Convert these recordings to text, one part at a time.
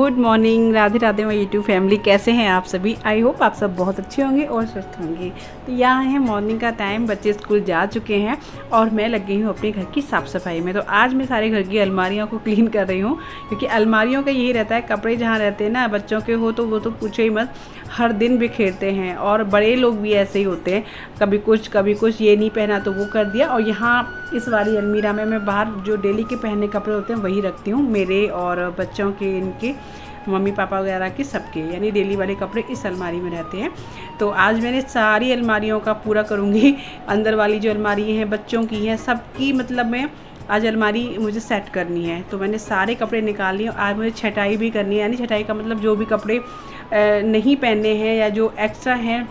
Good morning, Radhe Radhe my YouTube family. कैसे हैं आप सभी? आई होप आप सब बहुत अच्छे होंगे और स्वस्थ होंगे। तो यहाँ है मॉर्निंग का टाइम, बच्चे स्कूल जा चुके हैं और मैं लग गई हूँ अपने घर की साफ़ सफाई में। तो आज मैं सारे घर की अलमारियों को क्लीन कर रही हूँ, क्योंकि अलमारियों का यही रहता है, कपड़े जहाँ रहते हैं ना बच्चों के हो तो वो तो पूछो ही मत, हर दिन बिखेरते हैं। और बड़े लोग भी ऐसे ही होते हैं, कभी कुछ ये नहीं पहना तो वो कर दिया। और यहाँ इस वाली अलमीरा में मैं बाहर जो डेली के पहनने कपड़े होते हैं वही रखती हूँ, मेरे और बच्चों के, इनके मम्मी पापा वगैरह के, सबके, यानी डेली वाले कपड़े इस अलमारी में रहते हैं। तो आज मैंने सारी अलमारियों का पूरा करूँगी। अंदर वाली जो अलमारी हैं, बच्चों की हैं, सबकी मतलब मैं आज अलमारी मुझे सेट करनी है। तो मैंने सारे कपड़े निकाल लिए। आज मुझे छटाई भी करनी है, यानी छटाई का मतलब जो भी कपड़े नहीं पहनने हैं या जो एक्स्ट्रा हैं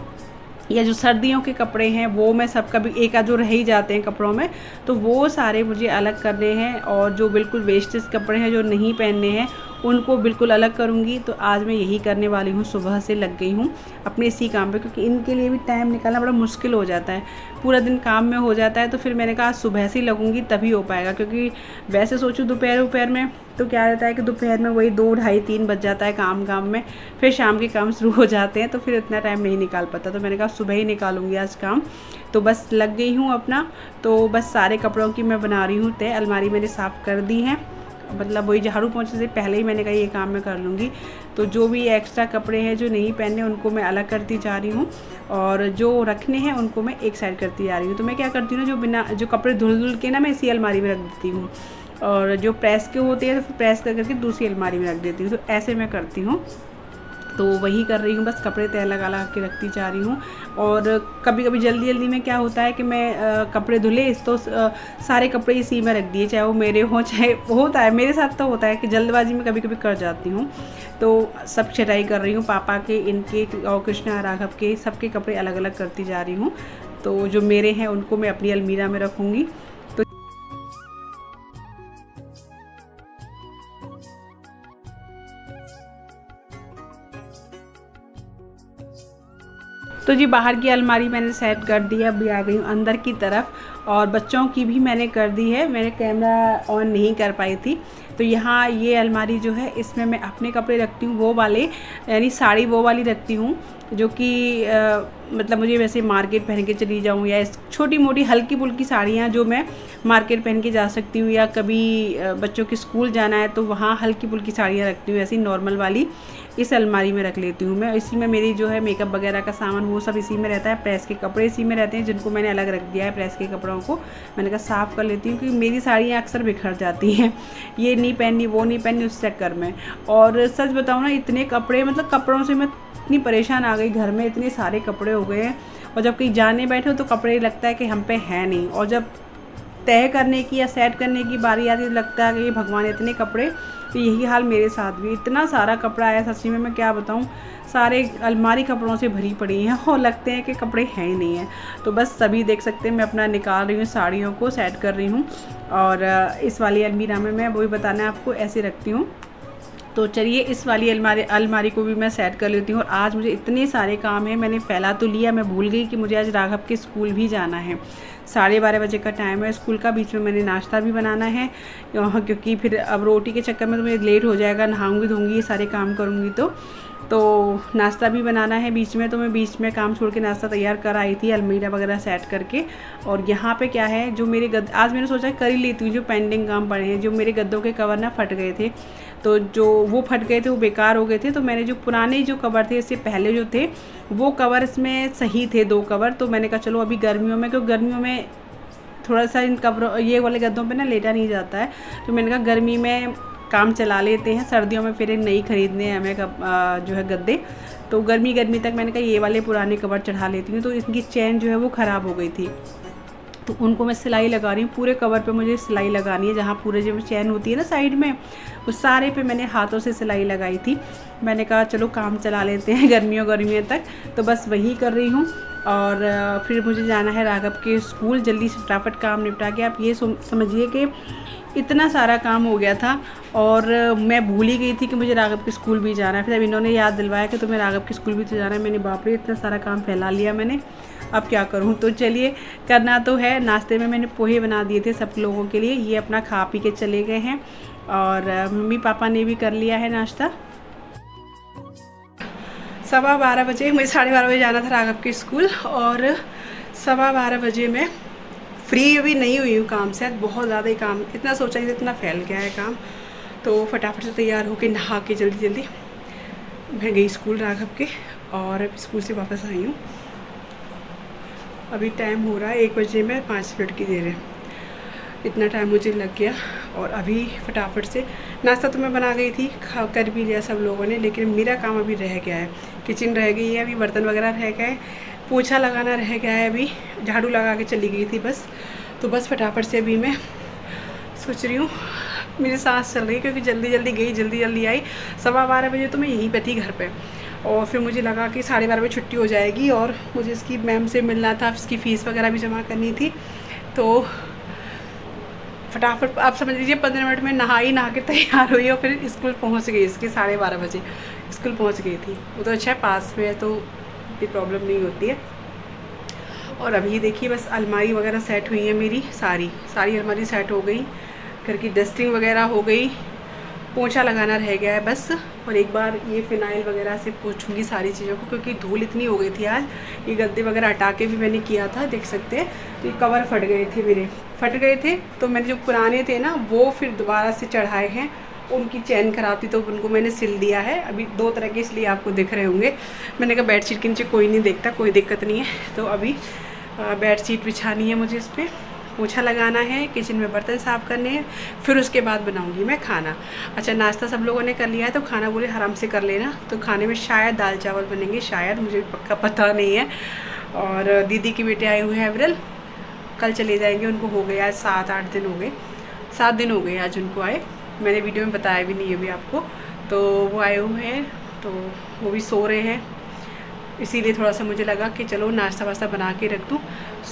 या जो सर्दियों के कपड़े हैं वो मैं सब, कभी एक आध जो रह ही जाते हैं कपड़ों में, तो वो सारे मुझे अलग करने हैं। और जो बिल्कुल वेस्टेज कपड़े हैं जो नहीं पहनने हैं उनको बिल्कुल अलग करूँगी। तो आज मैं यही करने वाली हूँ। सुबह से लग गई हूँ अपने इसी काम पे, क्योंकि इनके लिए भी टाइम निकालना बड़ा मुश्किल हो जाता है, पूरा दिन काम में हो जाता है। तो फिर मैंने कहा सुबह से ही लगूँगी तभी हो पाएगा, क्योंकि वैसे सोचूँ दोपहर में तो क्या रहता है कि दोपहर में वही 2, ढाई, 3 बज जाता है काम में, फिर शाम के काम शुरू हो जाते हैं, तो फिर इतना टाइम नहीं निकाल पाता। तो मैंने कहा सुबह ही निकालूंगी आज काम। तो बस लग गई हूँ अपना। तो बस सारे कपड़ों की मैं बना रही हूँ तय। अलमारी मैंने साफ़ कर दी है, मतलब वही झाड़ू पोंछे से पहले ही मैंने कहा ये काम मैं कर लूँगी। तो जो भी एक्स्ट्रा कपड़े हैं जो नहीं पहनने उनको मैं अलग करती जा रही हूँ, और जो रखने हैं उनको मैं एक साइड करती जा रही हूँ। तो मैं क्या करती हूँ ना, जो कपड़े धुल के ना मैं इसी अलमारी में रख देती हूँ, और जो प्रेस के होते हैं तो फिर प्रेस करके दूसरी अलमारी में रख देती हूँ। तो ऐसे मैं करती हूँ। तो वही कर रही हूँ, बस कपड़े तय लगा के रखती जा रही हूँ। और कभी कभी जल्दी में क्या होता है कि मैं कपड़े धुले तो सारे कपड़े इसी में रख दिए, चाहे वो मेरे हों चाहे होता है, मेरे साथ तो होता है कि जल्दबाजी में कभी कभी कर जाती हूँ। तो सब छटाई कर रही हूँ, पापा के, इनके और कृष्णा राघव के, सबके कपड़े अलग अलग करती जा रही हूँ। तो जो मेरे हैं उनको मैं अपनी अलमीरा में रखूँगी। तो जी बाहर की अलमारी मैंने सेट कर दी है। अभी आ गई हूँ अंदर की तरफ, और बच्चों की भी मैंने कर दी है। मैंने कैमरा ऑन नहीं कर पाई थी। तो यहाँ ये अलमारी जो है इसमें मैं अपने कपड़े रखती हूँ, वो वाले, यानी साड़ी वो वाली रखती हूँ जो कि मतलब मुझे वैसे मार्केट पहन के चली जाऊँ, या छोटी मोटी हल्की फुल्की साड़ियाँ जो मैं मार्केट पहन के जा सकती हूँ, या कभी बच्चों के स्कूल जाना है तो वहाँ हल्की फुल्की साड़ियाँ रखती हूँ। ऐसी नॉर्मल वाली इस अलमारी में रख लेती हूँ मैं। इसी में मेरी जो है मेकअप वगैरह का सामान वो सब इसी में रहता है। प्रेस के कपड़े इसी में रहते हैं, जिनको मैंने अलग रख दिया है। प्रेस के कपड़ों को मैंने कहा साफ़ कर लेती हूँ, क्योंकि मेरी साड़ियाँ अक्सर बिखर जाती हैं, ये नहीं पहननी वो नहीं पहननी, उस चक्कर में। और सच बताऊँ ना, इतने कपड़े, मतलब कपड़ों से मैं इतनी परेशान आ गई, घर में इतने सारे कपड़े हो गए हैं। और जब कहीं जाने बैठे हो तो कपड़े लगता है कि हम पे है नहीं, और जब तय करने की या सेट करने की बारी आती है तो लगता है कि भगवान इतने कपड़े। तो यही हाल मेरे साथ भी, इतना सारा कपड़ा आया सच्ची में, मैं क्या बताऊँ, सारे अलमारी कपड़ों से भरी पड़ी हैं और लगते हैं कि कपड़े हैं ही नहीं हैं। तो बस सभी देख सकते हैं मैं अपना निकाल रही हूँ, साड़ियों को सेट कर रही हूँ। और इस वाली अलमीरा में मैं वही बताना है आपको, ऐसे रखती हूँ। तो चलिए इस वाली अलमारी को भी मैं सेट कर लेती हूँ। और आज मुझे इतने सारे काम हैं, मैंने फैला तो लिया, मैं भूल गई कि मुझे आज राघव के स्कूल भी जाना है। 12:30 बजे का टाइम है स्कूल का। बीच में मैंने नाश्ता भी बनाना है, क्योंकि फिर अब रोटी के चक्कर में तो मुझे लेट हो जाएगा, नहाऊंगी धोऊंगी ये सारे काम करूँगी। तो नाश्ता भी बनाना है बीच में। तो मैं बीच में काम छोड़ के नाश्ता तैयार कर आई थी, अलमीरा वगैरह सेट करके। और यहाँ पे क्या है, जो मेरे आज मैंने सोचा कर ही लेती हूँ जो पेंडिंग काम पड़े हैं। जो मेरे गद्दों के कवर ना फट गए थे, तो जो वो फट गए थे वो बेकार हो गए थे। तो मैंने जो पुराने जो कवर थे, इससे पहले जो थे वो कवर इसमें सही थे, 2 कवर। तो मैंने कहा चलो अभी गर्मियों में, क्योंकि गर्मियों में थोड़ा सा इन कवरों, ये वाले गद्दों पे ना लेटा नहीं जाता है। तो मैंने कहा गर्मी में काम चला लेते हैं, सर्दियों में फिर नई खरीदने हैं हमें जो है गद्दे। तो गर्मी तक मैंने कहा ये वाले पुराने कवर चढ़ा लेती हूँ। तो इनकी चैन जो है वो ख़राब हो गई थी, तो उनको मैं सिलाई लगा रही हूँ। पूरे कवर पे मुझे सिलाई लगानी है, जहाँ पूरे जो चैन होती है ना साइड में, उस सारे पे मैंने हाथों से सिलाई लगाई थी। मैंने कहा चलो काम चला लेते हैं गर्मियों तक। तो बस वही कर रही हूँ। और फिर मुझे जाना है राघव के स्कूल, जल्दी से फटाफट काम निपटा के। आप ये समझिए कि इतना सारा काम हो गया था, और मैं भूल ही गई थी कि मुझे राघव के स्कूल भी जाना है। फिर अब इन्होंने याद दिलवाया कि तुम्हें राघव के स्कूल भी तो जाना है। मैंने बाप रे इतना सारा काम फैला लिया मैंने, अब क्या करूँ। तो चलिए करना तो है। नाश्ते में मैंने पोहे बना दिए थे सब लोगों के लिए, ये अपना खा पी के चले गए हैं। और मम्मी पापा ने भी कर लिया है नाश्ता। 12:15 बजे, मुझे 12:30 बजे जाना था राघव के स्कूल, और 12:15 बजे मैं फ्री भी नहीं हुई हूँ काम से। बहुत ज़्यादा ही काम, इतना सोचा नहीं इतना फैल गया है काम। तो फटाफट से तैयार होके नहा के जल्दी जल्दी मैं गई स्कूल राघव के, और स्कूल से वापस आई हूँ। अभी टाइम हो रहा है 1 बजे में 5 मिनट की देर है। इतना टाइम मुझे लग गया, और अभी फटाफट से नाश्ता तो मैं बना गई थी, खा कर भी लिया सब लोगों ने, लेकिन मेरा काम अभी रह गया है। किचन रह गई है, अभी बर्तन वगैरह रह गए, पोछा लगाना रह गया है, अभी झाड़ू लगा के चली गई थी बस। तो बस फटाफट से अभी मैं सोच रही हूँ, मेरी सांस चल रही है क्योंकि जल्दी जल्दी गई जल्दी जल्दी आई। 12:15 बजे तो मैं यहीं पे थी घर पे, और फिर मुझे लगा कि 12:30 बजे छुट्टी हो जाएगी, और मुझे इसकी मैम से मिलना था, इसकी फ़ीस वगैरह भी जमा करनी थी। तो फटाफट आप समझ लीजिए 15 मिनट में नहा के तैयार हुई, और फिर स्कूल पहुंच गई। इसके 12:30 बजे स्कूल पहुंच गई थी। वो तो अच्छा है, पास में है तो इतनी प्रॉब्लम नहीं होती है। और अभी देखिए बस अलमारी वगैरह सेट हुई है मेरी, सारी अलमारी सेट हो गई, घर की डस्टिंग वगैरह हो गई, पोंछा लगाना रह गया है बस। और एक बार ये फिनाइल वगैरह से पोंछूंगी सारी चीज़ों को, क्योंकि धूल इतनी हो गई थी आज। ये गद्दे वगैरह हटा के भी मैंने किया था, देख सकते हैं। तो ये कवर फट गए थे मेरे, तो मैंने जो पुराने थे ना वो फिर दोबारा से चढ़ाए हैं। उनकी चैन खराब थी तो उनको मैंने सिल दिया है। अभी 2 तरह के इसलिए आपको दिख रहे होंगे। मैंने कहा बेडशीट के नीचे कोई नहीं देखता, कोई दिक्कत नहीं है। तो अभी बेडशीट बिछानी है मुझे, इस पर पोछा लगाना है, किचन में बर्तन साफ़ करने हैं, फिर उसके बाद बनाऊंगी मैं खाना। अच्छा, नाश्ता सब लोगों ने कर लिया है, तो खाना बोले आराम से कर लेना। तो खाने में शायद दाल चावल बनेंगे, शायद, मुझे पक्का पता नहीं है। और दीदी के बेटे आए हुए हैं अविरल, कल चले जाएंगे, उनको हो गया आज 7-8 दिन हो गए, 7 दिन हो गए आज उनको आए। मैंने वीडियो में बताया भी नहीं है भी आपको। तो वो आए हुए हैं, तो वो भी सो रहे हैं, इसीलिए थोड़ा सा मुझे लगा कि चलो नाश्ता वास्ता बना के रख दूँ।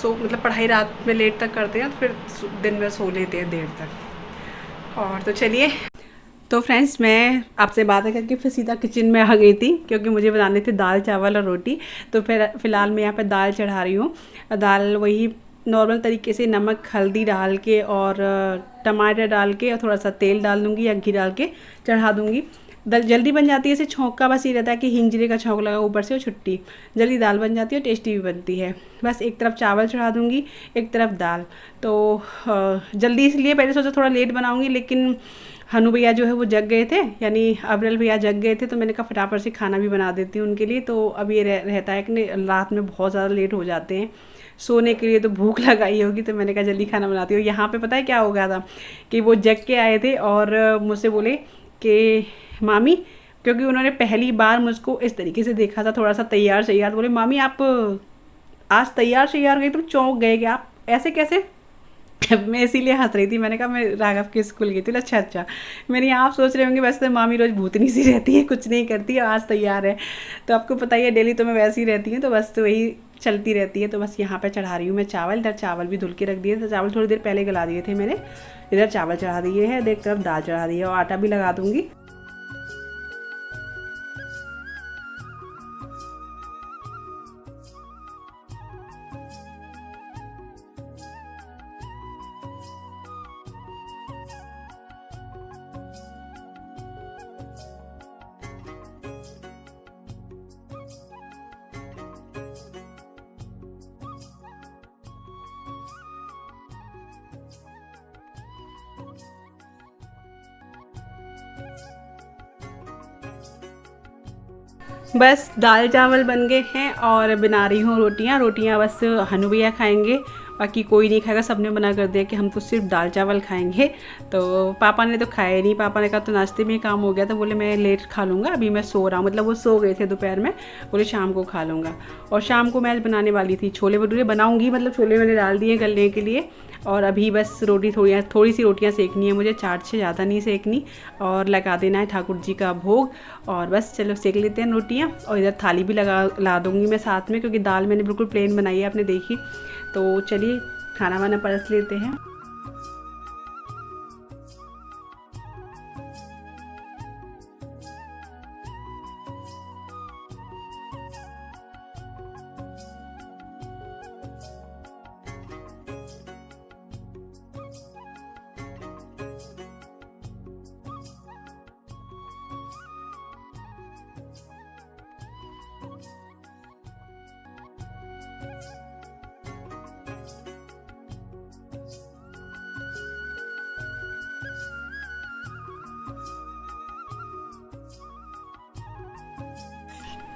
मतलब पढ़ाई रात में लेट तक करते हैं, फिर दिन में सो लेते हैं देर तक। और तो चलिए, तो फ्रेंड्स मैं आपसे बात करके फिर सीधा किचन में आ गई थी, क्योंकि मुझे बनाने थे दाल चावल और रोटी। तो फिर फ़िलहाल मैं यहाँ पे दाल चढ़ा रही हूँ। दाल वही नॉर्मल तरीके से नमक हल्दी डाल के और टमाटर डाल के और थोड़ा सा तेल डाल दूँगी या घी डाल के चढ़ा दूँगी। दाल जल्दी बन जाती है। इसे छौंक का बस ये रहता है कि हिंग जीरे का छौंक लगा ऊपर से, और छुट्टी जल्दी दाल बन जाती है और टेस्टी भी बनती है। बस एक तरफ चावल चढ़ा दूँगी, एक तरफ दाल। तो जल्दी इसलिए पहले सोचा थोड़ा लेट बनाऊँगी, लेकिन हनु भैया जो है वो जग गए थे, यानी अविरल भैया जग गए थे। तो मैंने कहा फटाफट से खाना भी बना देती हूँ उनके लिए। तो अब ये रहता है कि रात में बहुत ज़्यादा लेट हो जाते हैं सोने के लिए, तो भूख लगाई होगी, तो मैंने कहा जल्दी खाना बनाती हूँ। यहाँ पे पता है क्या हो गया था कि वो जग के आए थे और मुझसे बोले कि मामी, क्योंकि उन्होंने पहली बार मुझको इस तरीके से देखा था, थोड़ा सा तैयार श्यार, तो बोले मामी आप आज तैयार श्यार गई, तुम चौंक गए क्या, आप ऐसे कैसे? मैं इसीलिए हंस रही थी। मैंने कहा मैं राघव के स्कूल गई थी। अच्छा, मेरी आप सोच रहे होंगे वैसे तो मामी रोज़ भूतनी सी रहती है, कुछ नहीं करती है, आज तैयार है। तो आपको पता ही है डेली तो मैं वैसे ही रहती हूँ, तो बस तो वही चलती रहती है। तो बस यहाँ पे चढ़ा रही हूँ मैं चावल। इधर चावल भी धुल के रख दिए थे, चावल थोड़ी देर पहले गला दिए थे मैंने। इधर चावल चढ़ा दिए हैं, एक तरफ दाल चढ़ा दी है, और आटा भी लगा दूँगी। बस दाल चावल बन गए हैं और बना रही हूँ रोटियाँ बस हनु भैया खाएंगे, बाकी कोई नहीं खाएगा। सबने मना कर दिया कि हम तो सिर्फ दाल चावल खाएंगे। तो पापा ने तो खाए नहीं, पापा ने कहा तो नाश्ते में काम हो गया, तो बोले मैं लेट खा लूँगा, अभी मैं सो रहा हूँ। मतलब वो सो गए थे दोपहर में, बोले शाम को खा लूँगा। और शाम को मैं आज बनाने वाली थी छोले भटूरे बनाऊँगी, मतलब छोले मैंने डाल दिए गलने के लिए। और अभी बस थोड़ी सी रोटियां सेकनी है मुझे, 4 से ज़्यादा नहीं सेकनी, और लगा देना है ठाकुर जी का भोग। और बस चलो सेक लेते हैं रोटियां। और इधर थाली भी ला दूँगी मैं साथ में, क्योंकि दाल मैंने बिल्कुल प्लेन बनाई है, आपने देखी। तो चलिए खाना वाना परस लेते हैं।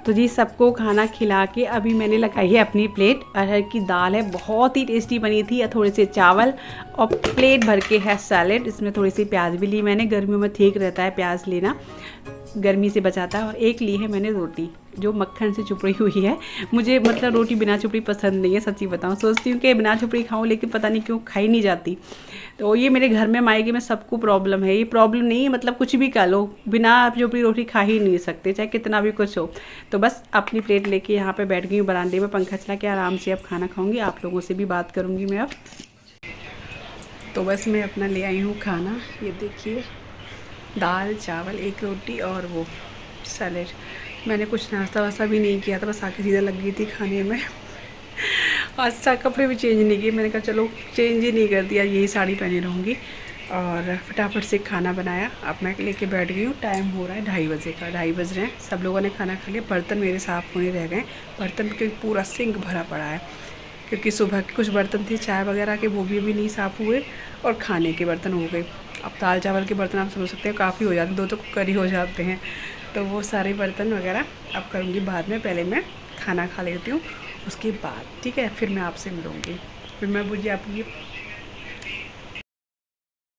तो जी सबको खाना खिला के अभी मैंने लगाई है अपनी प्लेट। अरहर की दाल है, बहुत ही टेस्टी बनी थी। थोड़े से चावल और प्लेट भर के है सैलेड। इसमें थोड़ी सी प्याज भी ली मैंने, गर्मियों में ठीक रहता है प्याज लेना, गर्मी से बचाता है। और एक ली है मैंने रोटी जो मक्खन से चुपड़ी हुई है। मुझे मतलब रोटी बिना चुपड़ी पसंद नहीं है, सच्ची बताऊँ। सोचती हूँ कि बिना चुपड़ी खाऊँ, लेकिन पता नहीं क्यों खाई नहीं जाती। तो ये मेरे घर में मायके में सबको प्रॉब्लम है। ये प्रॉब्लम नहीं है, मतलब कुछ भी खा लो, बिना चुपड़ी रोटी खा ही नहीं सकते, चाहे कितना भी कुछ हो। तो बस अपनी प्लेट लेके यहाँ पे बैठ गई हूँ बरामदे में, पंखा चला के आराम से अब खाना खाऊंगी। आप लोगों से भी बात करूँगी मैं अब। तो बस मैं अपना ले आई हूँ खाना। ये देखिए, दाल चावल, एक रोटी और वो सैलेड। मैंने कुछ नाश्ता वास्ता भी नहीं किया था, बस आके सीधा लग गई थी खाने में। अच्छा, कपड़े भी चेंज नहीं किए। मैंने कहा चलो चेंज ही नहीं कर दिया, यही साड़ी पहने रहूँगी। और फटाफट से खाना बनाया। अब मैं लेके बैठ गई हूँ। टाइम हो रहा है 2:30 बजे का, 2:30 बज रहे हैं। सब लोगों ने खाना खा लिया। बर्तन मेरे साफ़ होने रह गए। बर्तन के पूरा सिंक भरा पड़ा है, क्योंकि सुबह के कुछ बर्तन थे चाय वगैरह के, वो भी नहीं साफ़ हुए, और खाने के बर्तन हो गए। अब दाल चावल के बर्तन आप समझ सकते हैं काफ़ी हो जाते हैं, 2 तो कुकर ही हो जाते हैं। तो वो सारे बर्तन वगैरह अब करूँगी बाद में। पहले मैं खाना खा लेती हूँ, उसके बाद ठीक है फिर मैं आपसे मिलूँगी। फिर मैं बुझी आपकी।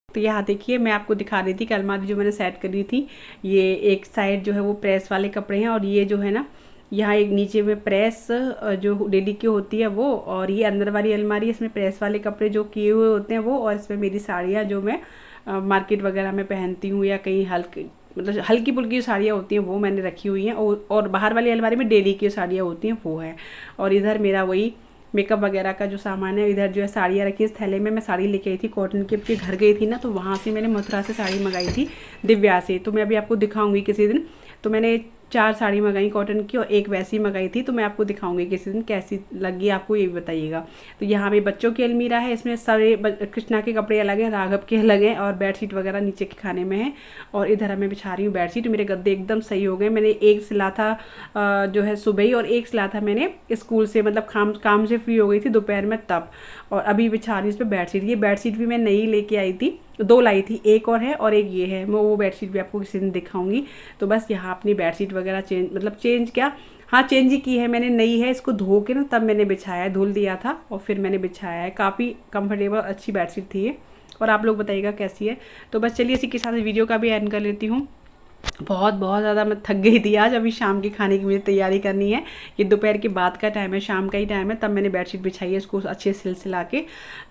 तो यहाँ देखिए, मैं आपको दिखा रही थी कि अलमारी जो मैंने सेट करी थी, ये एक साइड जो है वो प्रेस वाले कपड़े हैं, और ये जो है ना यहाँ एक नीचे में प्रेस जो डेली की होती है वो, और ये अंदर वाली अलमारी, इसमें प्रेस वाले कपड़े जो किए हुए होते हैं वो, और इसमें मेरी साड़ियाँ जो मैं मार्केट वगैरह में पहनती हूँ, या कहीं मतलब हल्की फुल्की साड़ियाँ होती हैं वो मैंने रखी हुई हैं। और बाहर वाली अलमारी में डेली की साड़ियाँ होती हैं वो है। और इधर मेरा वही मेकअप वगैरह का जो सामान है। इधर जो है साड़ियाँ रखी इस थैले में। मैं साड़ी लेके आई थी कॉटन की, अपने घर गई थी ना, तो वहाँ से मैंने मथुरा से साड़ी मंगाई थी, दिव्या से। तो मैं अभी आपको दिखाऊंगी किसी दिन। तो मैंने 4 साड़ी मंगाई कॉटन की, और एक वैसी मंगाई थी। तो मैं आपको दिखाऊंगी किसी दिन कैसी लगी आपको, ये भी बताइएगा। तो यहाँ पे बच्चों की अलमीरा है, इसमें सारे कृष्णा के कपड़े अलग हैं, राघव के अलग हैं, और बेडशीट वगैरह नीचे के खाने में है। और इधर मैं बिछा रही हूँ बेडशीट। मेरे गद्दे एकदम सही हो गए। मैंने एक सिला था जो है सुबह ही, और एक सिला था मैंने स्कूल से, मतलब काम से फ्री हो गई थी दोपहर में तब। और अभी बिछा रही हूँ इस पर बेडशीट। ये बेडशीट भी मैं नई लेके आई थी, 2 लाई थी, एक और है और एक ये है। मैं वो बेडशीट भी आपको किसी दिन दिखाऊंगी। तो बस यहाँ अपनी बेडशीट वगैरह चेंज क्या, हाँ चेंज ही की है मैंने, नई है। इसको धो के ना तब मैंने बिछाया है, धुल दिया था और फिर मैंने बिछाया है। काफ़ी कंफर्टेबल अच्छी बेडशीट थी ये। और आप लोग बताइएगा कैसी है। तो बस चलिए इसी के साथ वीडियो का भी एंड कर लेती हूँ। बहुत ज़्यादा मैं थक गई थी आज। अभी शाम के खाने की मुझे तैयारी करनी है। ये दोपहर के बाद का टाइम है, शाम का ही टाइम है, तब मैंने बेडशीट बिछाई है इसको अच्छे सिलसिला के।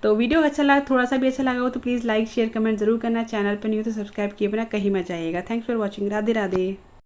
तो वीडियो अच्छा लगा, थोड़ा सा भी अच्छा लगा हो तो प्लीज़ लाइक शेयर कमेंट जरूर करना। चैनल पर नहीं हो तो सब्सक्राइब किए बिना कहीं मत जाइएगा। Thanks for watching. Radhe Radhe.